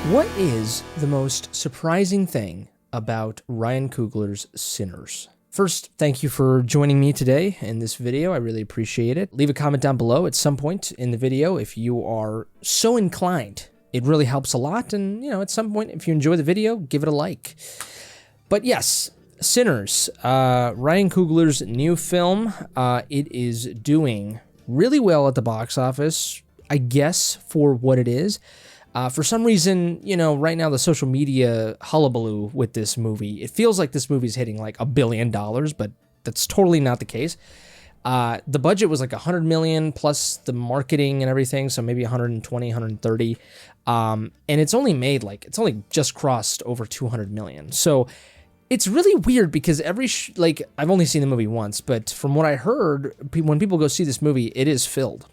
What is the most surprising thing about Ryan Coogler's Sinners? First, thank you for joining me today in this video. I really appreciate it. Leave a comment down below at some point in the video if you are so inclined. It really helps a lot, and at some point, if you enjoy the video, give it a like. But yes, Sinners, Ryan Coogler's new film. It is doing really well at the box office, I guess, for what it is. For some reason, right now the social media hullabaloo with this movie, it feels like this movie is hitting like $1 billion, but that's totally not the case. The budget was like 100 million plus the marketing and everything, so maybe 120, 130. And it's only just crossed over 200 million. So it's really weird because I've only seen the movie once, but from what I heard, when people go see this movie, it is filled.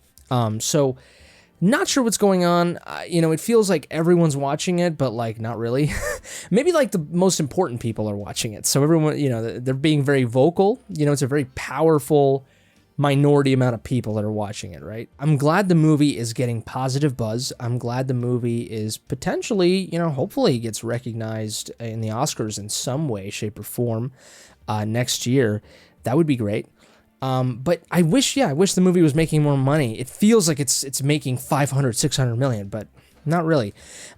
So not sure what's going on. It feels like everyone's watching it, but like not really. Maybe like the most important people are watching it. So everyone, they're being very vocal. It's a very powerful minority amount of people that are watching it, right? I'm glad the movie is getting positive buzz. I'm glad the movie is potentially, hopefully gets recognized in the Oscars in some way, shape, or form next year. That would be great. But I wish the movie was making more money. It feels like it's making 500, 600 million, but not really.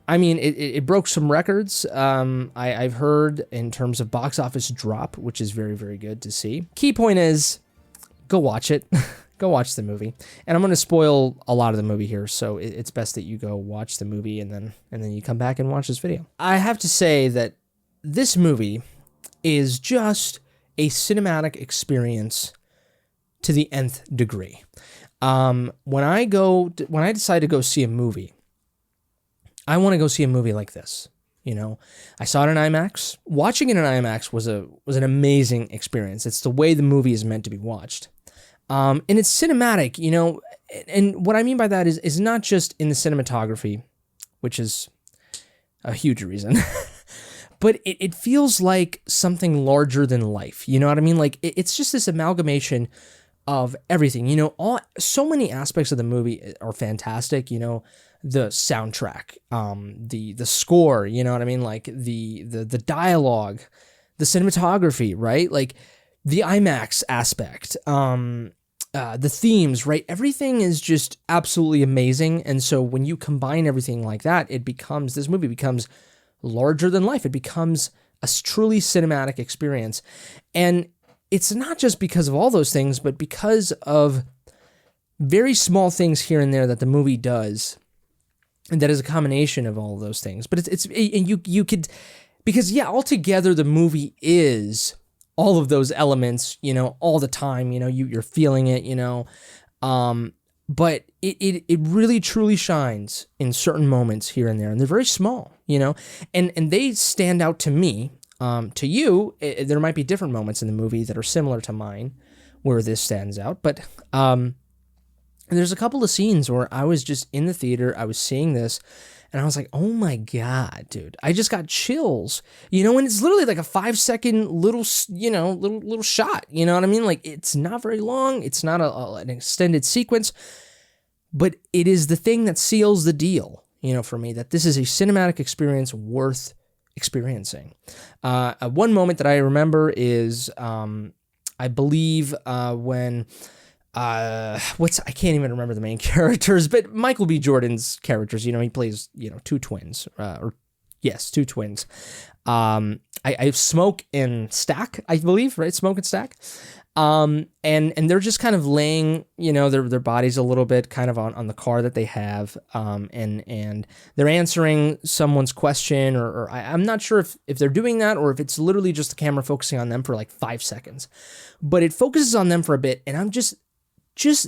I mean, it broke some records. I've heard in terms of box office drop, which is very, very good to see. Key point is, go watch it. Go watch the movie. And I'm going to spoil a lot of the movie here, so it's best that you go watch the movie and then you come back and watch this video. I have to say that this movie is just a cinematic experience to the nth degree. When I decide to go see a movie, I want to go see a movie like this. I saw it in IMAX. Watching it in IMAX was an amazing experience. It's the way the movie is meant to be watched. And it's cinematic, and what I mean by that is not just in the cinematography, which is a huge reason, but it feels like something larger than life. You know what I mean? Like it's just this amalgamation of everything. So many aspects of the movie are fantastic. The soundtrack, the score. You know what I mean? Like the dialogue, the cinematography, right? Like the IMAX aspect, the themes, right? Everything is just absolutely amazing. And so when you combine everything like that, this movie becomes larger than life. It becomes a truly cinematic experience. And it's not just because of all those things, but because of very small things here and there that the movie does, and that is a combination of all of those things. But altogether the movie is all of those elements, all the time, you're feeling it, but it really truly shines in certain moments here and there, and they're very small, and they stand out to me. To you, there might be different moments in the movie that are similar to mine where this stands out, but there's a couple of scenes where I was just in the theater, I was seeing this, and I was like, oh my God, dude, I just got chills, and it's literally like a 5-second little shot, you know what I mean? Like, it's not very long, it's not an extended sequence, but it is the thing that seals the deal, for me, that this is a cinematic experience worth experiencing. One moment that I remember is, I believe, when I can't even remember the main characters, but Michael B. Jordan's characters, he plays, two twins, two twins. I Smoke and Stack, I believe, right? Smoke and Stack. And they're just kind of laying, their bodies a little bit kind of on the car that they have. And they're answering someone's question, or I'm not sure if they're doing that or if it's literally just the camera focusing on them for like 5 seconds, but it focuses on them for a bit. And I'm just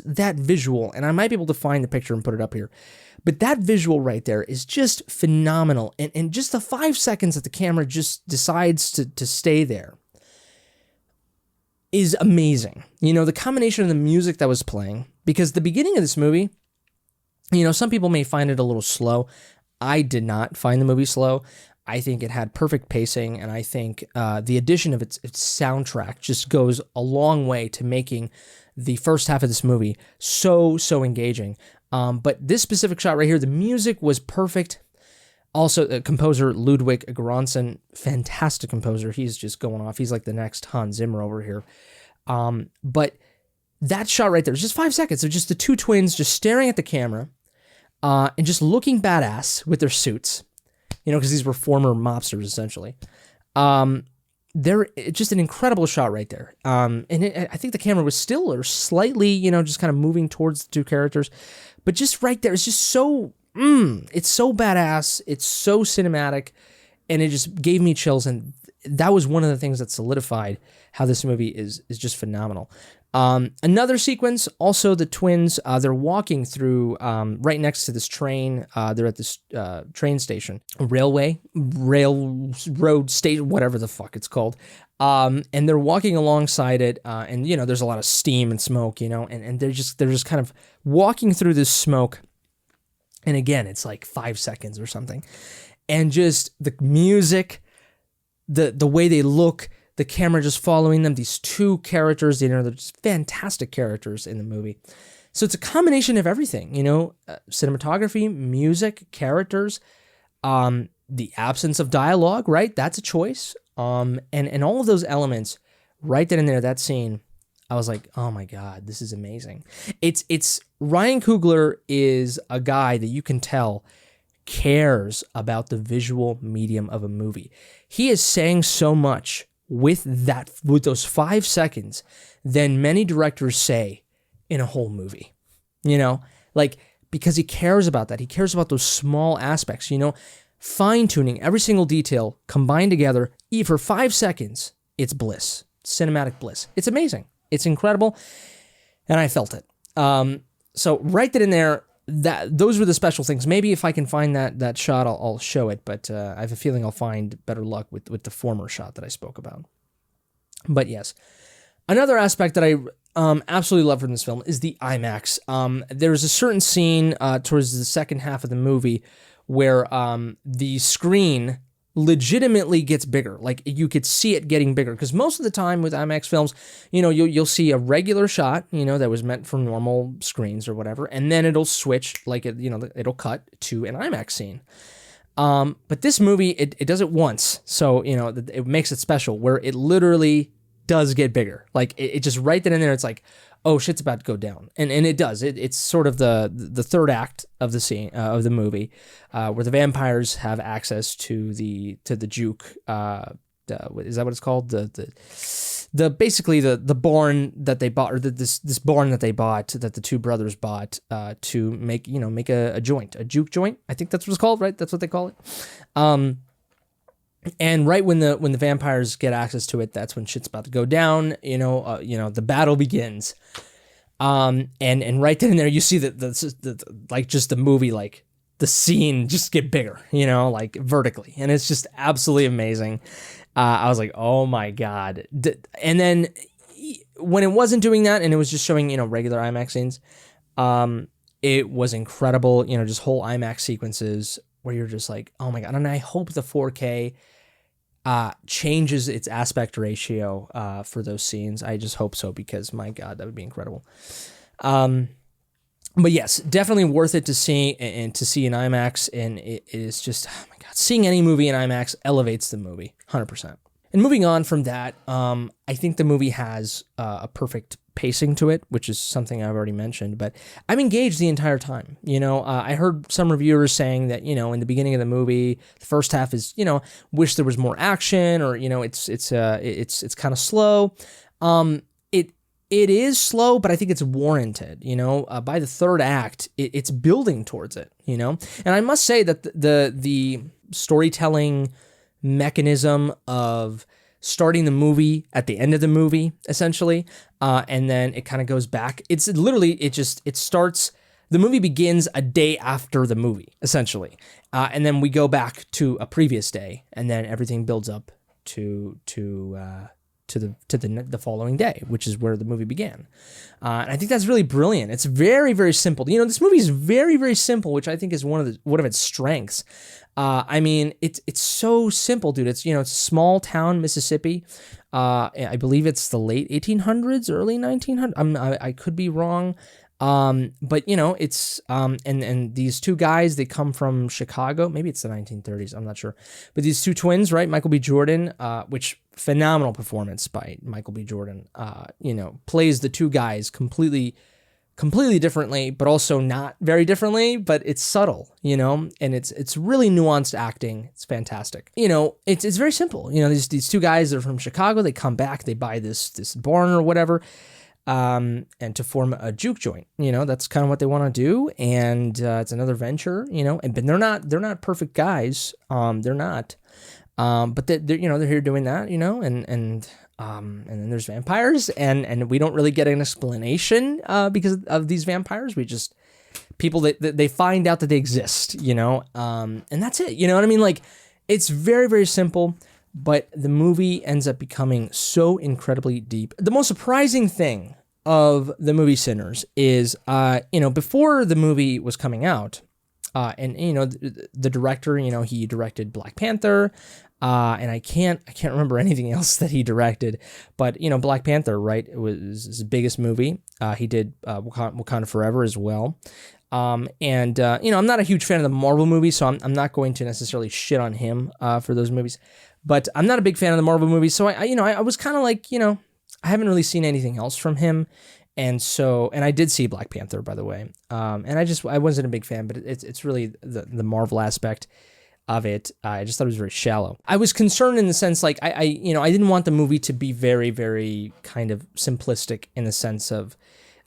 that visual, and I might be able to find the picture and put it up here, but that visual right there is just phenomenal. And just the 5 seconds that the camera just decides to stay there is amazing. The combination of the music that was playing, because the beginning of this movie, some people may find it a little slow. I did not find the movie slow. I think it had perfect pacing, and I think the addition of its soundtrack just goes a long way to making the first half of this movie so engaging. But this specific shot right here, the music was perfect. Also, composer Ludwig Göransson, fantastic composer. He's just going off. He's like the next Hans Zimmer over here. But that shot right there is just 5 seconds of just the two twins just staring at the camera and just looking badass with their suits, because these were former mobsters, essentially. It's just an incredible shot right there. And I think the camera was still or slightly, just kind of moving towards the two characters. But just right there, it's just so, it's so badass. It's so cinematic. And it just gave me chills. And that was one of the things that solidified how this movie is just phenomenal. Another sequence, also the twins, they're walking through right next to this train. They're at this train station, railroad station, whatever the fuck it's called. And they're walking alongside it, and there's a lot of steam and smoke, and they're just kind of walking through this smoke. And again, it's like 5 seconds or something, and just the music, the way they look. The camera just following them, these two characters, they're just fantastic characters in the movie. So it's a combination of everything, cinematography, music, characters, the absence of dialogue, right? That's a choice. And all of those elements right then and there, that scene, I was like, oh my God, this is amazing. It's Ryan Coogler is a guy that you can tell cares about the visual medium of a movie. He is saying so much with those 5 seconds than many directors say in a whole movie, because he cares about that. He cares about those small aspects, fine-tuning every single detail combined together for 5 seconds. It's bliss, cinematic bliss. It's amazing. It's incredible. And I felt it. So right then and there, those were the special things. Maybe if I can find that shot, I'll show it, but I have a feeling I'll find better luck with the former shot that I spoke about. But yes, another aspect that I absolutely love from this film is the IMAX. There's a certain scene towards the second half of the movie where the screen legitimately gets bigger. Like you could see it getting bigger, because most of the time with IMAX films, you'll see a regular shot, that was meant for normal screens or whatever, and then it'll switch, like it'll cut to an IMAX scene. But this movie, it does it once, so it makes it special, where it literally does get bigger. Like it just right then and there, it's like, oh, shit's about to go down, and it does. It's sort of the third act of the scene of the movie, where the vampires have access to the juke. Is that what it's called? The basically the barn that they bought, or this barn that they bought, that the two brothers bought to make a joint, a juke joint. I think that's what it's called, right? That's what they call it. And right when the vampires get access to it, that's when shit's about to go down. The battle begins. And right then and there, you see the like just the movie, like the scene just get bigger, like vertically, and it's just absolutely amazing. I was like, oh my God. And then when it wasn't doing that, and it was just showing regular IMAX scenes, it was incredible. Just whole IMAX sequences where you're just like, oh my God. And I hope the 4K changes its aspect ratio for those scenes. I just hope so, because my God, that would be incredible. But yes, definitely worth it to see, and to see in IMAX. And it is just, oh my God, seeing any movie in IMAX elevates the movie 100%. And moving on from that, I think the movie has a perfect pacing to it, which is something I've already mentioned, but I'm engaged the entire time. I heard some reviewers saying that, in the beginning of the movie, the first half is, wish there was more action, or, it's kind of slow. It is slow, but I think it's warranted. By the third act, it's building towards it. And I must say that the storytelling mechanism of starting the movie at the end of the movie, essentially, and then it kind of goes back. It's literally, it starts, the movie begins a day after the movie, essentially, and then we go back to a previous day, and then everything builds up to the following day, which is where the movie began. And I think that's really brilliant. It's very, very simple. This movie is very, very simple, which I think is one of its strengths. It's so simple, dude. It's a small town, Mississippi. I believe it's the late 1800s, early 1900s. I could be wrong. But you know, it's and these two guys, they come from Chicago. Maybe it's the 1930s. I'm not sure. But these two twins, right? Michael B. Jordan, which phenomenal performance by Michael B. Jordan. You know, plays the two guys completely differently, but also not very differently, but it's subtle, you know, and it's really nuanced acting. It's fantastic. You know, it's very simple. You know, these two guys are from Chicago. They come back, they buy this barn or whatever, and to form a juke joint. You know, that's kind of what they want to do, and it's another venture. You know, but they're not perfect guys. They're not, but they're you know, they're here doing that. You know, and then there's vampires, and we don't really get an explanation because of these vampires. We just people that they find out that they exist, you know, and that's it. You know what I mean? Like, it's very, very simple, but the movie ends up becoming so incredibly deep. The most surprising thing of the movie Sinners is, you know, before the movie was coming out, and you know, the director, you know, he directed Black Panther. And I can't remember anything else that he directed, but you know, Black Panther, right? It was his biggest movie. He did Wakanda Forever as well. And you know, I'm not a huge fan of the Marvel movies, so I'm not going to necessarily shit on him for those movies. But I'm not a big fan of the Marvel movies, so I was kind of like, you know, I haven't really seen anything else from him. And I did see Black Panther, by the way. And I wasn't a big fan, but it's really the Marvel aspect of it. I just thought it was very shallow. I was concerned in the sense, like, I didn't want the movie to be very, very kind of simplistic in the sense of,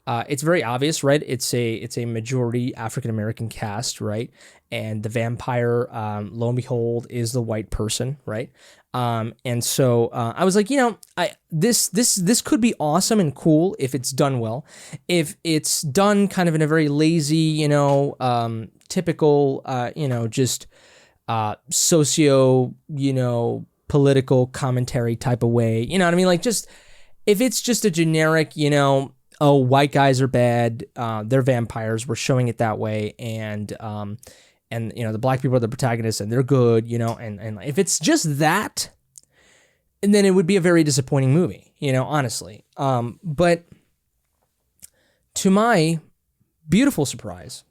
it's very obvious, right? It's a majority African-American cast, right? And the vampire, lo and behold, is the white person, right? And so I was like, you know, this could be awesome and cool if it's done well. If it's done kind of in a very lazy, you know, typical, you know, just socio, you know, political commentary type of way, you know what I mean? Like, just if it's just a generic, you know, oh, white guys are bad, they're vampires, we're showing it that way, and you know, the black people are the protagonists and they're good, you know, and if it's just that, and then it would be a very disappointing movie, you know, honestly. But to my beautiful surprise,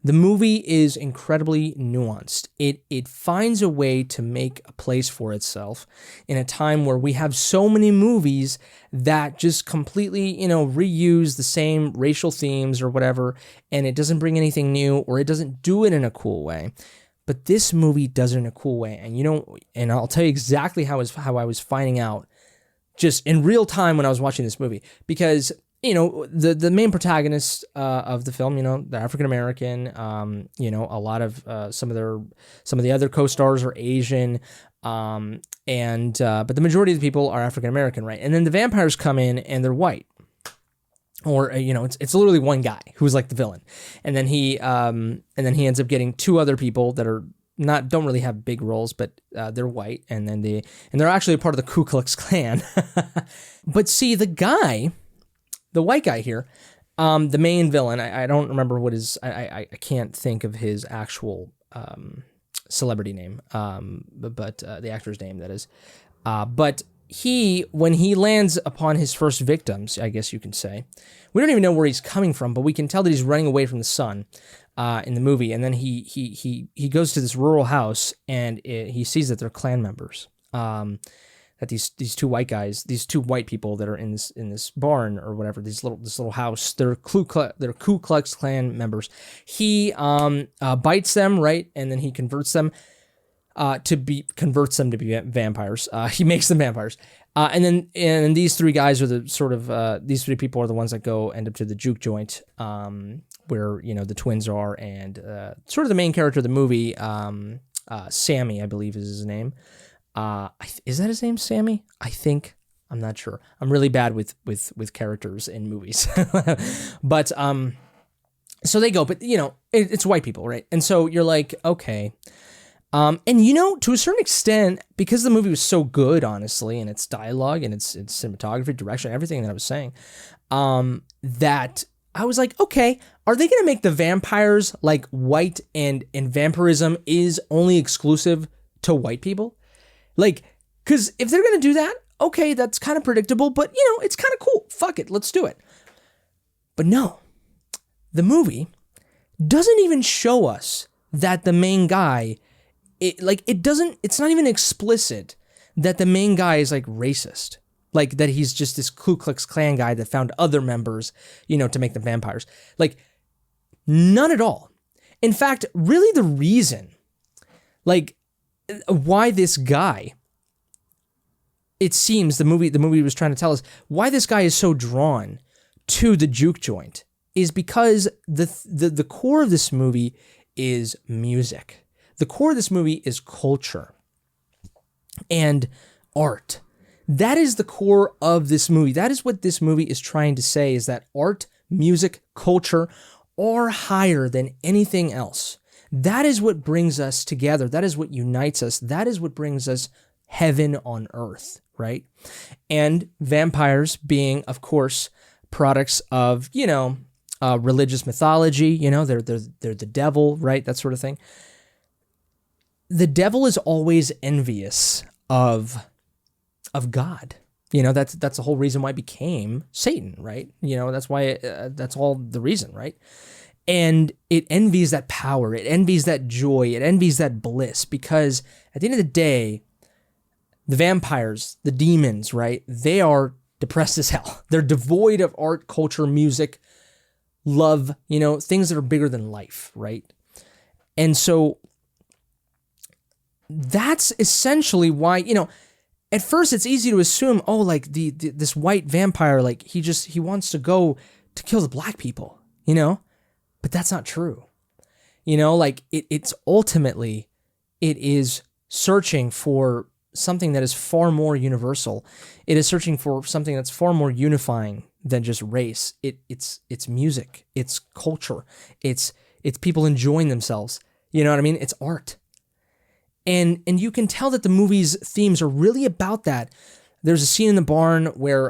the movie is incredibly nuanced. It finds a way to make a place for itself in a time where we have so many movies that just completely, you know, reuse the same racial themes or whatever, and it doesn't bring anything new, or it doesn't do it in a cool way. But this movie does it in a cool way, and you know, and I'll tell you exactly how I was finding out just in real time when I was watching this movie, because you know, the main protagonist of the film, you know, the African American, you know, a lot of some of the other co-stars are Asian, but the majority of the people are African American, right? And then the vampires come in and they're white, or you know, it's literally one guy who's like the villain, and then he ends up getting two other people that are don't really have big roles, but they're white, and they're actually a part of the Ku Klux Klan. But see, the white guy here, the main villain, I don't remember what his, I can't think of his actual celebrity name, but the actor's name, that is. But when he lands upon his first victims, I guess you can say, we don't even know where he's coming from, but we can tell that he's running away from the sun in the movie. And then he goes to this rural house, and he sees that they're Klan members. That these two white guys, these two white people that are in this barn or whatever, this little house, they're Ku Klux Klan members. He bites them, right, and then he converts them to be vampires. He makes them vampires, and these three guys are the sort of these three people are the ones that end up to the juke joint, where you know the twins are, and sort of the main character of the movie, Sammy, I believe is his name. Is that his name, Sammy? I think. I'm not sure. I'm really bad with characters in movies. But so they go, but you know, it's white people, right? And so you're like, okay. And you know, to a certain extent, because the movie was so good, honestly, and its dialogue and its cinematography, direction, everything that I was saying, that I was like, okay, are they going to make the vampires like white, and vampirism is only exclusive to white people? Like, because if they're going to do that, okay, that's kind of predictable, but, you know, it's kind of cool. Fuck it, let's do it. But no, the movie doesn't even show us that the main guy, it's not even explicit that the main guy is like racist. Like that he's just this Ku Klux Klan guy that found other members, to make them vampires. Like none at all. In fact, really the reason, like why this guy, it seems the movie was trying to tell us why this guy is so drawn to the juke joint is because the core of this movie is music. The core of this movie is culture and art. That is the core of this movie. That is what this movie is trying to say, is that art, music, culture are higher than anything else. That is what brings us together. That is what unites us. That is what brings us heaven on earth, right? And vampires being, of course, products of, religious mythology, they're the devil, right? That sort of thing. The devil is always envious of God. That's the whole reason why it became Satan, right? That's why that's all the reason, right? And it envies that power, it envies that joy, it envies that bliss, because at the end of the day, the vampires, the demons, right? They are depressed as hell. They're devoid of art, culture, music, love, things that are bigger than life, right? And so that's essentially why, at first it's easy to assume, oh, like this white vampire, like he wants to go to kill the black people, but that's not true. It's ultimately, it is searching for something that is far more universal. It is searching for something that's far more unifying than just race. It's music, it's culture, it's people enjoying themselves. You know what I mean? It's art. And you can tell that the movie's themes are really about that. There's a scene in the barn where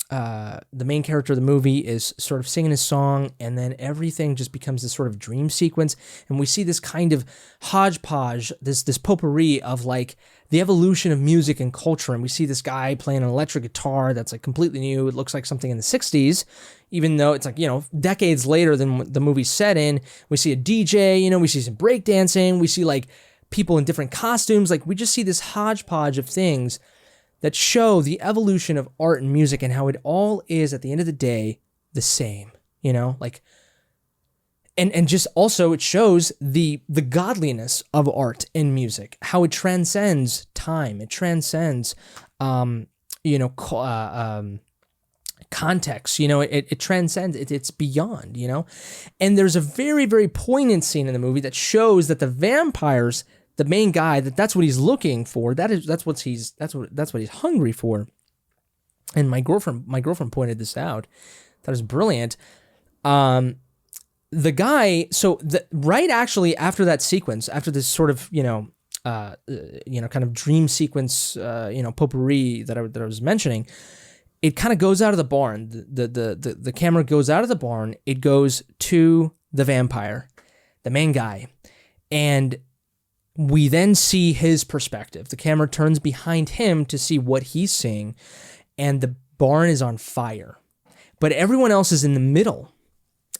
the main character of the movie is sort of singing his song, and then everything just becomes this sort of dream sequence, and we see this kind of hodgepodge, this potpourri of like the evolution of music and culture, and we see this guy playing an electric guitar that's like completely new. It looks like something in the 60s, even though it's like, decades later than the movie's set in. We see a DJ, we see some breakdancing, we see like people in different costumes. Like we just see this hodgepodge of things that show the evolution of art and music and how it all is, at the end of the day, the same, and just also it shows the godliness of art and music, how it transcends time, it transcends, context, it transcends, it's beyond, and there's a very, very poignant scene in the movie that shows that the vampires, the main guy, that's what he's looking for. That's what he's hungry for. And my girlfriend pointed this out. That was brilliant. The guy, right actually after that sequence, after this sort of kind of dream sequence, potpourri that I was mentioning, it kind of goes out of the barn. The camera goes out of the barn. It goes to the vampire, the main guy, and we then see his perspective. The camera turns behind him to see what he's seeing, and the barn is on fire. But everyone else is in the middle.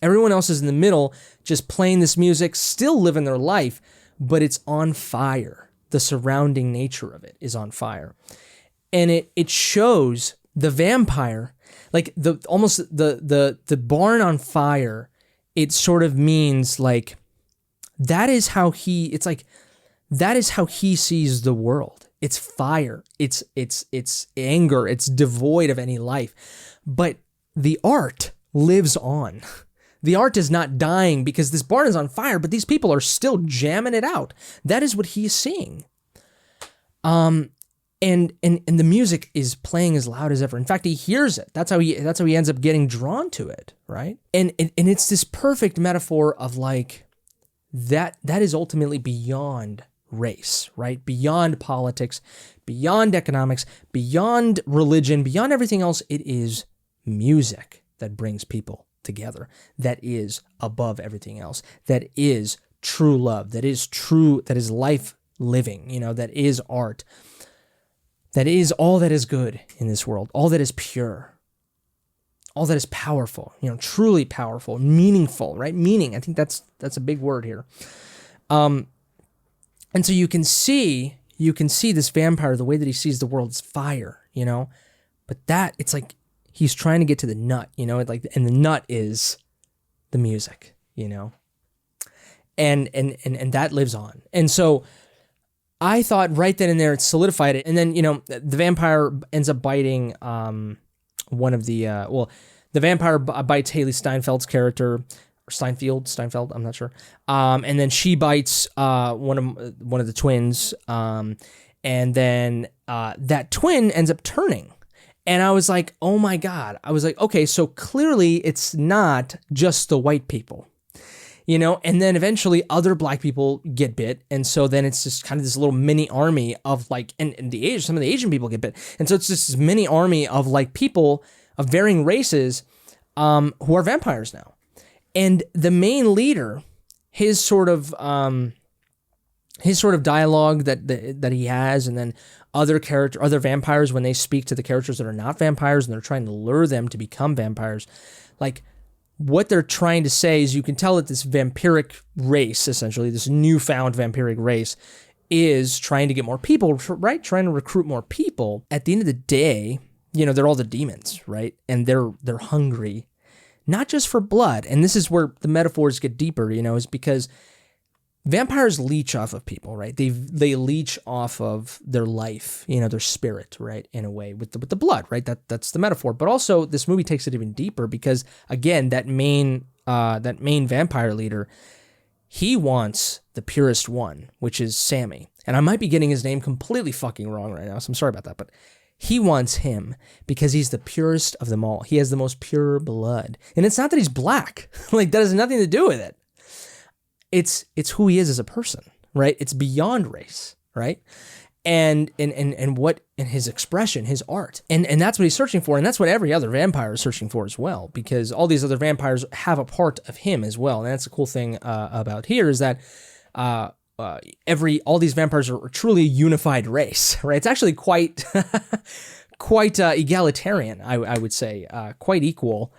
Everyone else is in the middle, just playing this music, still living their life, but it's on fire. The surrounding nature of it is on fire. And it shows the vampire, like the barn on fire, it sort of means like that is how he sees the world. It's fire. It's anger. It's devoid of any life. But the art lives on. The art is not dying because this barn is on fire, but these people are still jamming it out. That is what he's seeing. And the music is playing as loud as ever. In fact, he hears it. That's how he ends up getting drawn to it, right? And it's this perfect metaphor of like that is ultimately beyond race, right? Beyond politics, beyond economics, beyond religion, beyond everything else. It is music that brings people together. That is above everything else. That is true love. That is life living, that is art. That is all that is good in this world, all that is pure, all that is powerful, truly powerful, meaningful, right? Meaning, I think that's a big word here. And so you can see this vampire, the way that he sees the world is fire, but that, it's like he's trying to get to the nut, and the nut is the music, and that lives on. And so I thought right then and there it solidified it. And then, the vampire ends up biting one of the the vampire bites Haley Steinfeld's character, or Steinfeld, I'm not sure. And then she bites one of the twins, and then that twin ends up turning. And I was like, oh my God. I was like, okay, so clearly it's not just the white people, and then eventually other black people get bit. And so then it's just kind of this little mini army of like, and some of the Asian people get bit. And so it's just this mini army of like people of varying races who are vampires now. And the main leader, his sort of dialogue that he has, and then other vampires, when they speak to the characters that are not vampires and they're trying to lure them to become vampires, like what they're trying to say is, you can tell that this vampiric race, essentially this newfound vampiric race, is trying to get more people, right? Trying to recruit more people. At the end of the day, they're all the demons, right? And they're hungry, not just for blood. And this is where the metaphors get deeper, is because vampires leech off of people, right? They leech off of their life, their spirit, right? In a way, with the blood, right? That's the metaphor. But also, this movie takes it even deeper because, again, that main vampire leader, he wants the purest one, which is Sammy. And I might be getting his name completely fucking wrong right now, so I'm sorry about that. But he wants him because he's the purest of them all. He has the most pure blood, and it's not that he's black. Like, that has nothing to do with it. It's who he is as a person, right? It's beyond race, right? And his expression, his art. And that's what he's searching for, and that's what every other vampire is searching for as well, because all these other vampires have a part of him as well. And that's the cool thing about here, is that all these vampires are truly a unified race, right? It's actually quite egalitarian, I would say, quite equal.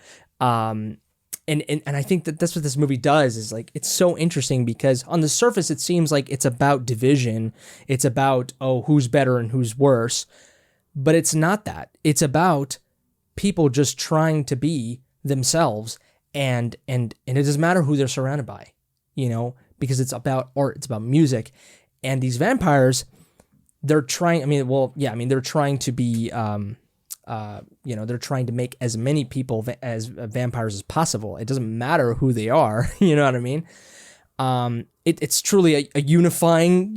And I think that's what this movie does, is like, it's so interesting because on the surface it seems like it's about division. It's about, who's better and who's worse. But it's not that. It's about people just trying to be themselves, and it doesn't matter who they're surrounded by, because it's about art, it's about music. And these vampires, they're trying, they're trying to be they're trying to make as many people as vampires as possible. It doesn't matter who they are, you know what I mean? It's truly a unifying,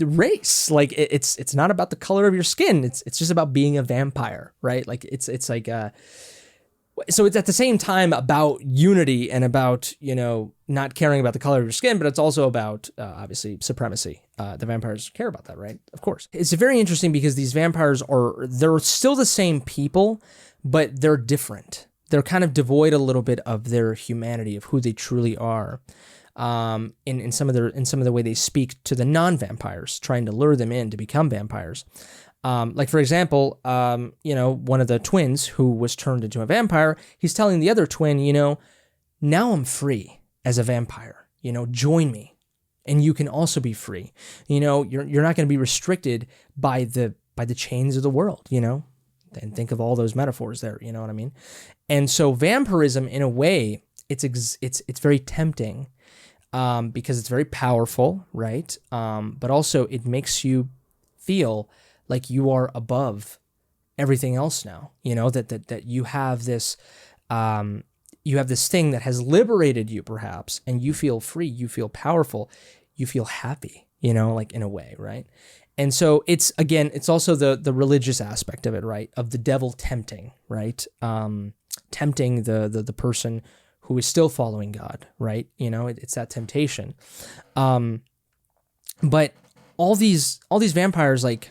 race. Like, it's not about the color of your skin. It's just about being a vampire, right? Like, it's like, so it's at the same time about unity and about, not caring about the color of your skin, but it's also about, obviously, supremacy. The vampires care about that, right? Of course. It's very interesting because these vampires they're still the same people, but they're different. They're kind of devoid a little bit of their humanity, of who they truly are. In some of the way they speak to the non-vampires, trying to lure them in to become vampires. Like, for example, one of the twins who was turned into a vampire, he's telling the other twin, now I'm free as a vampire, join me and you can also be free. You're not going to be restricted by the chains of the world, and think of all those metaphors there, you know what I mean? And so vampirism, in a way, it's very tempting, because it's very powerful, right? But also it makes you feel like you are above everything else now, that you have this, thing that has liberated you, perhaps, and you feel free, you feel powerful, you feel happy, like, in a way, right? And so it's also the religious aspect of it, right? Of the devil tempting, right? Tempting the person who is still following God, right? It's that temptation. But all these vampires, like,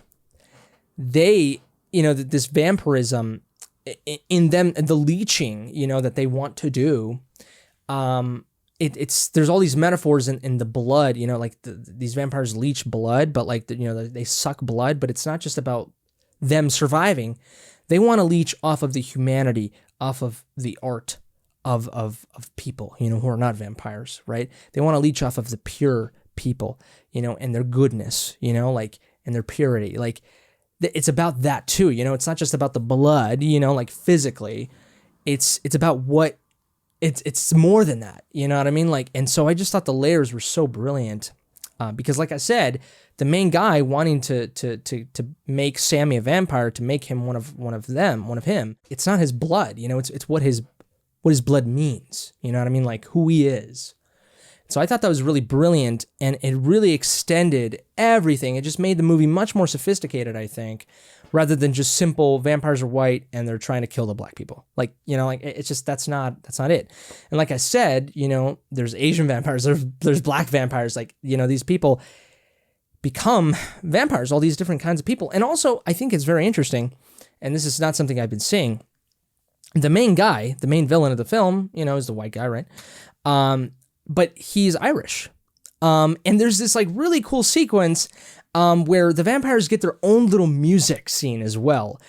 they, this vampirism in them, the leeching, that they want to do, there's all these metaphors in the blood, like these vampires leech blood, but like, they suck blood, but it's not just about them surviving. They want to leech off of the humanity, off of the art of people, who are not vampires, right? They want to leech off of the pure people, and their goodness, like, and their purity. Like, it's about that too, it's not just about the blood, like physically. It's about what it's more than that, you know what I mean? Like, and so I just thought the layers were so brilliant, because like I said, the main guy wanting to make Sammy a vampire, to make him one of him. It's not his blood, it's what his blood means, you know what I mean? Like, who he is. So I thought that was really brilliant, and it really extended everything. It just made the movie much more sophisticated, I think, rather than just simple vampires are white and they're trying to kill the black people. Like, like it's just, that's not it. And like I said, there's Asian vampires, there's black vampires, like, these people become vampires, all these different kinds of people. And also, I think it's very interesting, and this is not something I've been seeing. The main guy, the main villain of the film, is the white guy, right? But he's Irish. And there's this like really cool sequence where the vampires get their own little music scene as well,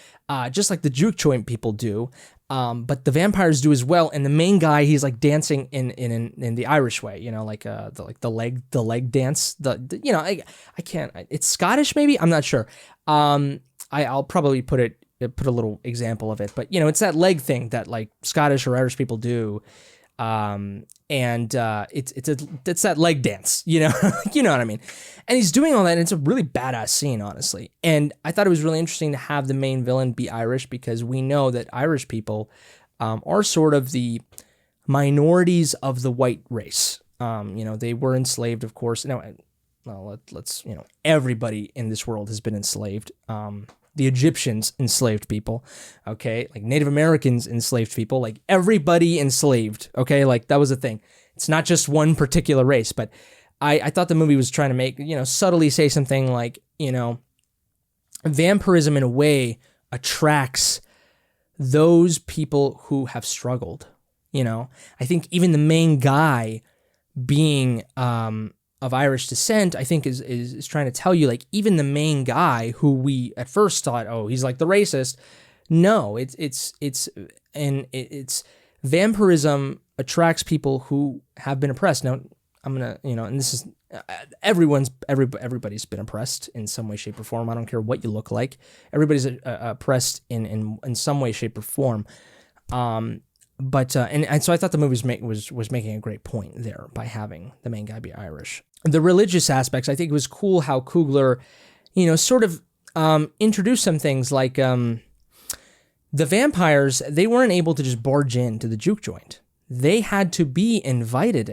just like the juke joint people do. But the vampires do as well. And the main guy, he's like dancing in the Irish way, like the leg dance. I can't. It's Scottish, maybe. I'm not sure. I'll probably put a little example of it, but it's that leg thing that like Scottish or Irish people do. It's that leg dance, you know what I mean? And he's doing all that, and it's a really badass scene, honestly. And I thought it was really interesting to have the main villain be Irish, because we know that Irish people are sort of the minorities of the white race. They were enslaved, of course. Let's everybody in this world has been enslaved. The Egyptians enslaved people, okay? Like Native Americans enslaved people, like everybody enslaved, okay? Like that was a thing. It's not just one particular race, but I thought the movie was trying to make, subtly say something like, vampirism in a way attracts those people who have struggled, I think even the main guy being of Irish descent, I think is trying to tell you, like, even the main guy who we at first thought, oh, he's like the racist. No, it's vampirism attracts people who have been oppressed. Now, I'm gonna, and this is everybody's been oppressed in some way, shape, or form. I don't care what you look like. Everybody's oppressed in some way, shape, or form. But so I thought the movie was making a great point there by having the main guy be Irish. The religious aspects, I think it was cool how Coogler, sort of introduced some things like the vampires. They weren't able to just barge into the juke joint. They had to be invited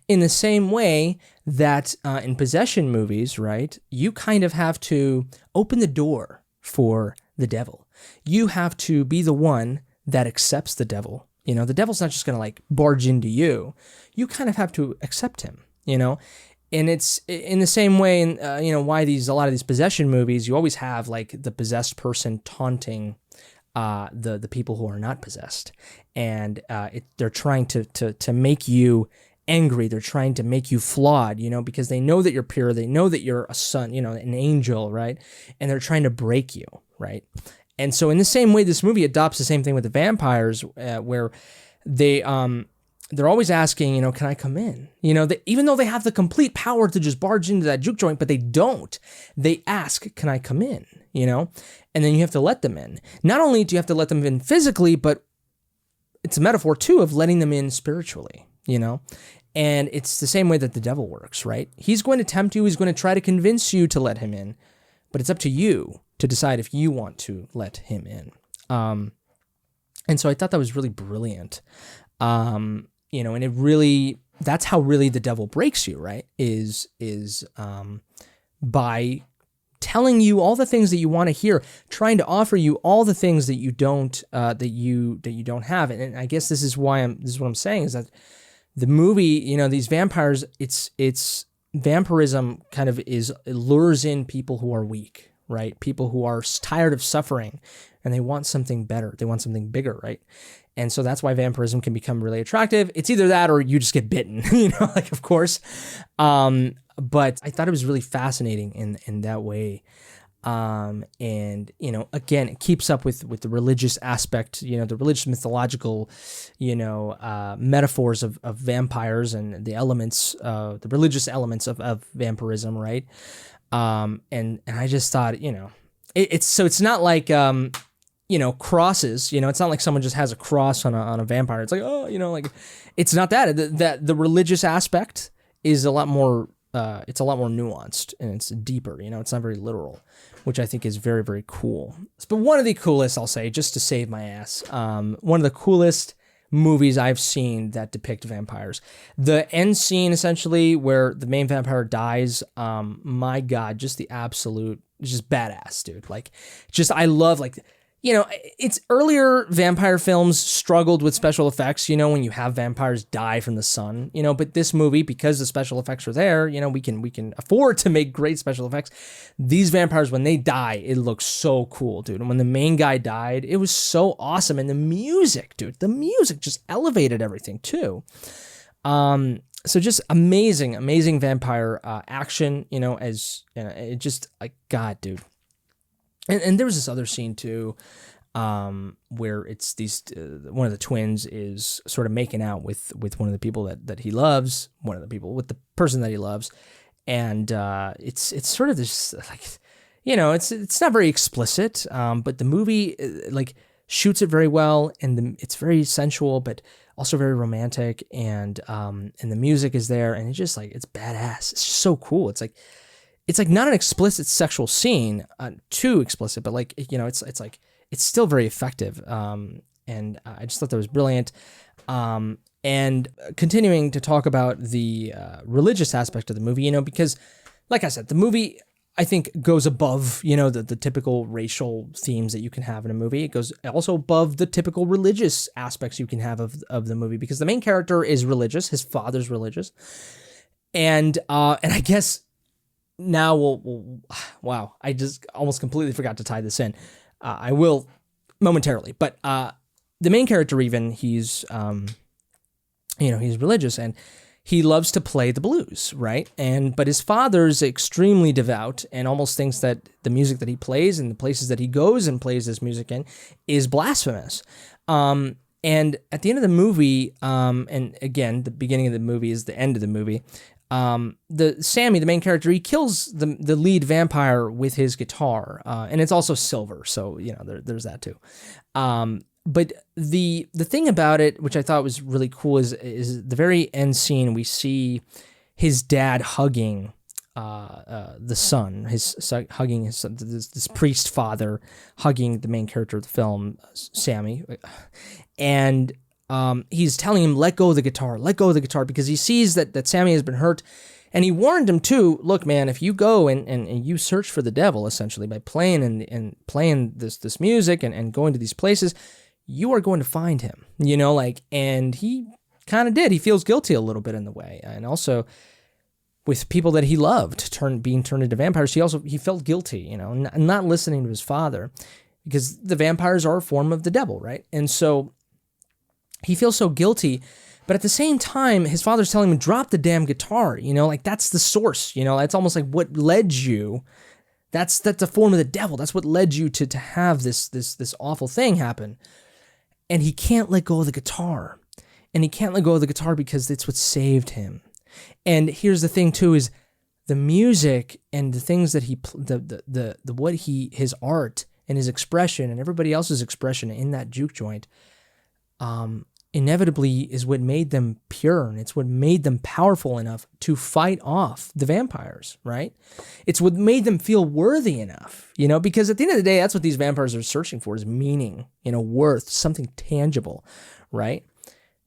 in the same way that in possession movies, right? You kind of have to open the door for the devil. You have to be the one that accepts the devil. The devil's not just going to like barge into you. You kind of have to accept him, and it's in the same way, why a lot of these possession movies, you always have like the possessed person taunting the people who are not possessed. And they're trying to make you angry. They're trying to make you flawed, because they know that you're pure. They know that you're a son, an angel, right? And they're trying to break you, right? And so in the same way, this movie adopts the same thing with the vampires, where they're always asking, can I come in? Even though they have the complete power to just barge into that juke joint, but they don't. They ask, can I come in? And then you have to let them in. Not only do you have to let them in physically, but it's a metaphor too of letting them in spiritually, And it's the same way that the devil works, right? He's going to tempt you. He's going to try to convince you to let him in, but it's up to you to decide if you want to let him in. And so I thought that was really brilliant. And it really, that's how really the devil breaks you, right? Is by telling you all the things that you want to hear, trying to offer you all the things that you don't, that you don't have. And I guess this is what I'm saying, is that the movie, these vampires, it's vampirism kind of lures in people who are weak, right? People who are tired of suffering and they want something better. They want something bigger, right? And so that's why vampirism can become really attractive. It's either that or you just get bitten, of course. But I thought it was really fascinating in that way. And, again, it keeps up with the religious aspect, the religious mythological, metaphors of vampires and the elements, the religious elements of vampirism, right? And I just thought, it's not like, crosses, it's not like someone just has a cross on a vampire. It's like, like, it's not that. The religious aspect is a lot more, it's a lot more nuanced and it's deeper, it's not very literal, which I think is very, very cool. But one of the coolest, I'll say, just to save my ass, one of the coolest movies I've seen that depict vampires. The end scene, essentially, where the main vampire dies, my God, just the absolute, just badass, dude. Like, I love, like, it's earlier vampire films struggled with special effects, when you have vampires die from the sun, but this movie, because the special effects are there, we can afford to make great special effects. These vampires, when they die, it looks so cool, dude. And when the main guy died, it was so awesome. And the music, dude, the music just elevated everything too. So just amazing, amazing vampire action, it just, like, God, dude. And there was this other scene too, where it's these one of the twins is sort of making out with one of the people that he loves, with the person that he loves, and it's sort of this, like, it's not very explicit, but the movie like shoots it very well, and it's very sensual, but also very romantic, and the music is there, and it's just like, it's badass. It's just so cool. It's like not an explicit sexual scene, too explicit, but like, it's like, it's still very effective. And I just thought that was brilliant. And continuing to talk about the religious aspect of the movie, because like I said, the movie, I think, goes above, the typical racial themes that you can have in a movie. It goes also above the typical religious aspects you can have of the movie, because the main character is religious. His father's religious. And I guess, now wow, I just almost completely forgot to tie this in. I will momentarily, but the main character, even, he's he's religious and he loves to play the blues, right? But his father's extremely devout and almost thinks that the music that he plays and the places that he goes and plays this music in is blasphemous. And at the end of the movie, and again, the beginning of the movie is the end of the movie. Sammy, the main character, he kills the lead vampire with his guitar, and it's also silver, so there's that too. But the thing about it, which I thought was really cool, is the very end scene. We see his dad hugging the son, hugging his son, this priest father hugging the main character of the film, Sammy, and he's telling him, let go of the guitar, because he sees that Sammy has been hurt. And he warned him too, look, man, if you go and you search for the devil, essentially, by playing and playing this music and going to these places, you are going to find him, and he kind of did. He feels guilty a little bit in the way. And also with people that he loved being turned into vampires, he felt guilty, not listening to his father, because the vampires are a form of the devil, right? And so he feels so guilty, but at the same time, his father's telling him, drop the damn guitar, like that's the source, it's almost like what led you, that's a form of the devil, that's what led you to have this awful thing happen. And he can't let go of the guitar, because it's what saved him. And here's the thing too, is the music and the things that his art and his expression and everybody else's expression in that juke joint, inevitably is what made them pure, and it's what made them powerful enough to fight off the vampires, right? It's what made them feel worthy enough, because at the end of the day, that's what these vampires are searching for, is meaning, worth, something tangible, right?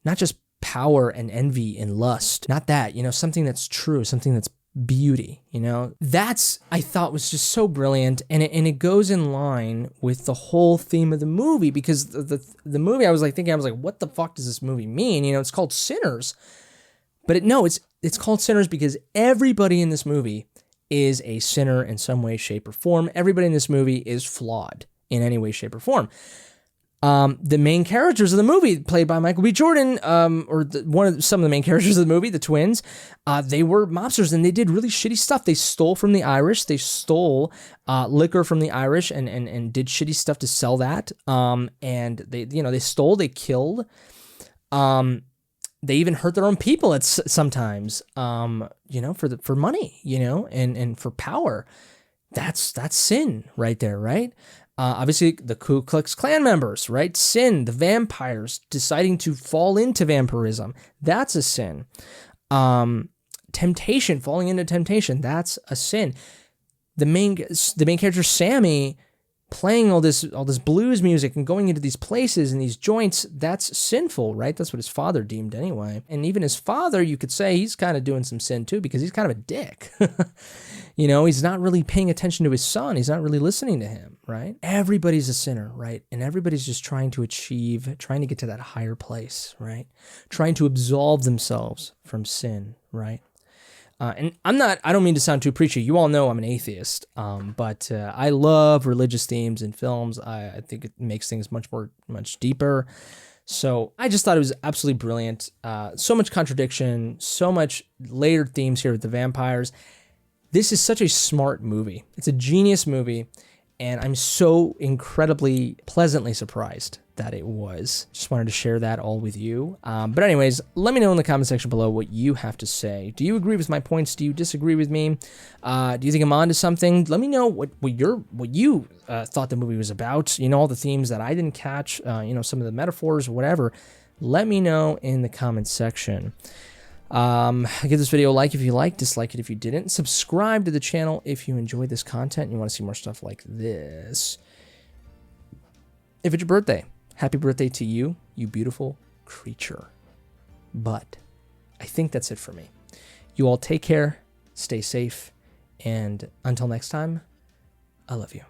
Not just power and envy and lust, not that, something that's true, something that's beauty, that's, I thought, was just so brilliant, and it goes in line with the whole theme of the movie, because the movie, I was like, what the fuck does this movie mean? It's called Sinners, but it's called Sinners because everybody in this movie is a sinner in some way, shape, or form. Everybody in this movie is flawed in any way, shape, or form. The main characters of the movie, played by Michael B. Jordan, some of the main characters of the movie, the twins, they were mobsters and they did really shitty stuff. They stole from the Irish. They stole liquor from the Irish and did shitty stuff to sell that. And they stole, they killed. They even hurt their own people at sometimes, for money, and for power. That's sin right there, right? Obviously, the Ku Klux Klan members, right? Sin, the vampires deciding to fall into vampirism. That's a sin. Temptation, falling into temptation. That's a sin. The main character, Sammy, playing all this blues music and going into these places and these joints, that's sinful, right? That's what his father deemed anyway. And even his father, you could say he's kind of doing some sin too, because he's kind of a dick. He's not really paying attention to his son. He's not really listening to him, right? Everybody's a sinner, right? And everybody's just trying to get to that higher place, right? Trying to absolve themselves from sin, right? And I don't mean to sound too preachy. You all know I'm an atheist, but I love religious themes in films. I think it makes things much deeper. So I just thought it was absolutely brilliant. So much contradiction, so much layered themes here with the vampires. This is such a smart movie. It's a genius movie, and I'm so incredibly pleasantly surprised that it was. Just wanted to share that all with you. But anyways, let me know in the comment section below what you have to say. Do you agree with my points? Do you disagree with me? Do you think I'm onto something? Let me know what you thought the movie was about. All the themes that I didn't catch, some of the metaphors, whatever. Let me know in the comment section. Give this video a like if you liked, dislike it if you didn't. Subscribe to the channel if you enjoyed this content and you want to see more stuff like this. If it's your birthday, happy birthday to you, you beautiful creature. But I think that's it for me. You all take care, stay safe, and until next time, I love you.